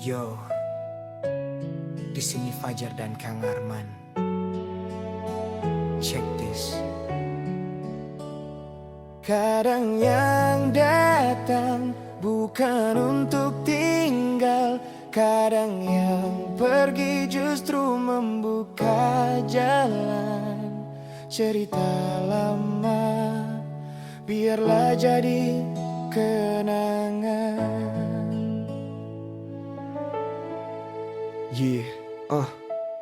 Yo, di sini Fajar dan Kang Arman. Check this. Kadang yang datang bukan untuk tinggal, kadang yang pergi justru membuka jalan. Cerita lama biarlah jadi kenangan.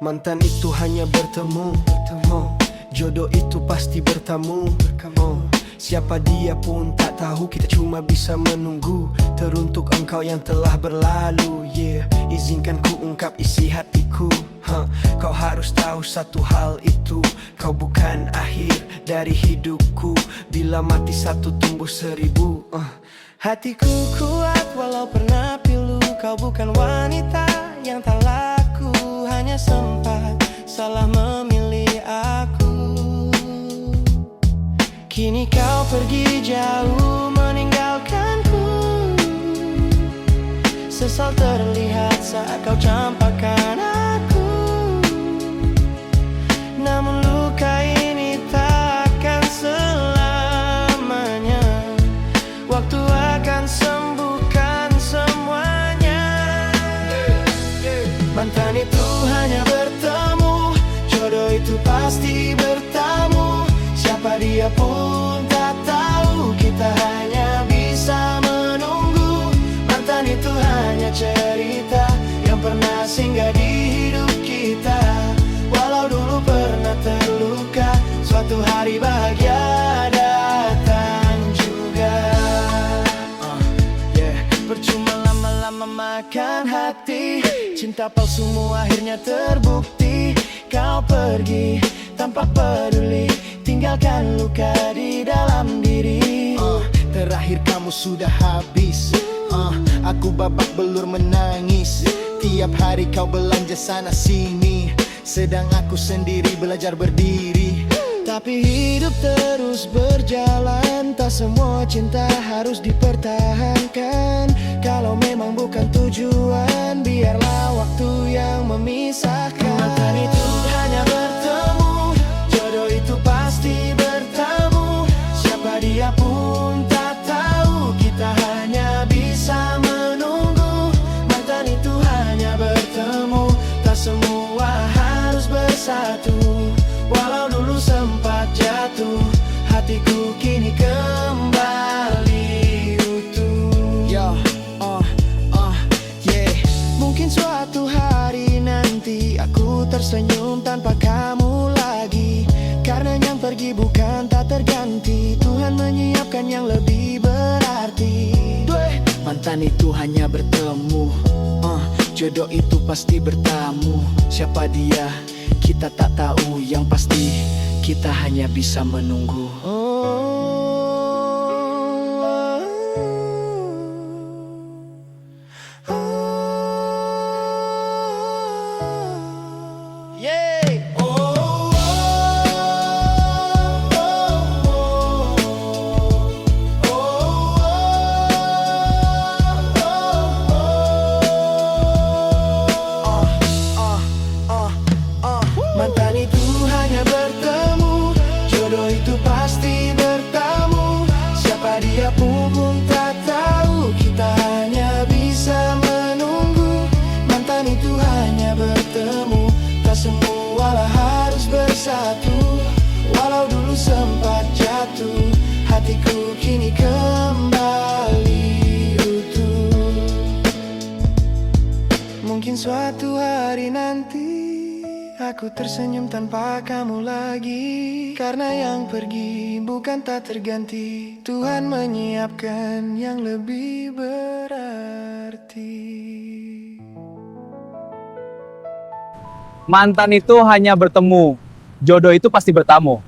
Mantan itu hanya bertemu. Jodoh itu pasti bertamu. Siapa dia pun tak tahu, kita cuma bisa menunggu. Teruntuk engkau yang telah berlalu, izinkan ku ungkap isi hatiku. Kau harus tahu satu hal itu, kau bukan akhir dari hidupku. Bila mati satu tumbuh seribu. Hatiku kuat walau pernah pilu, kau bukan wanita yang tak laku. Hanya sempat salah memilih aku. Kini kau pergi jauh meninggalkanku. Sesal terlihat saat kau campakkan aku. Namun luka ini takkan selamanya. Waktu akan sembuhkan semuanya. Mantan itu hanya bertemu, jodoh itu pasti bertamu. Siapa dia pun tak tahu, kita hanya bisa menunggu. Mantan itu hanya cerita yang pernah singgah di hidup kita. Walau dulu pernah terluka, suatu hari bahagia datang juga. Percuma lama-lama makan hati, cinta palsumu akhirnya terbukti. Kau pergi tanpa peduli, tinggalkan luka di dalam diri. Terakhir kamu sudah habis, aku babak belur menangis. Tiap hari kau belanja sana sini, sedang aku sendiri belajar berdiri. Tapi hidup terus berjalan, tak semua cinta harus dipertahankan. Kalau memang bukan tujuan, biarlah waktu yang memisahkan. Mantan itu hanya bertemu, jodoh itu pasti bertamu. Siapa dia pun tak tahu, kita hanya bisa menunggu. Mantan itu hanya bertemu, tak semua harus bersatu. Walau dulu sempat jatuh, hatiku kini kembali utuh. Mungkin suatu hari nanti aku tersenyum tanpa kamu lagi. Karena yang pergi bukan tak terganti, Tuhan menyiapkan yang lebih berarti. Mantan itu hanya bertemu, jodoh itu pasti bertamu. Siapa dia? Kita tak tahu, yang pasti kita hanya bisa menunggu. Mantan itu hanya bertemu, jodoh itu pasti bertamu. Siapa dia pun tak tahu, kita hanya bisa menunggu. Mantan itu hanya bertemu, tak semualah harus bersatu. Walau dulu sempat jatuh, hatiku kini kembali utuh. Mungkin suatu hari nanti aku tersenyum tanpa kamu lagi. Karena yang pergi bukan tak terganti, Tuhan menyiapkan yang lebih berarti. Mantan itu hanya bertemu, jodoh itu pasti bertamu.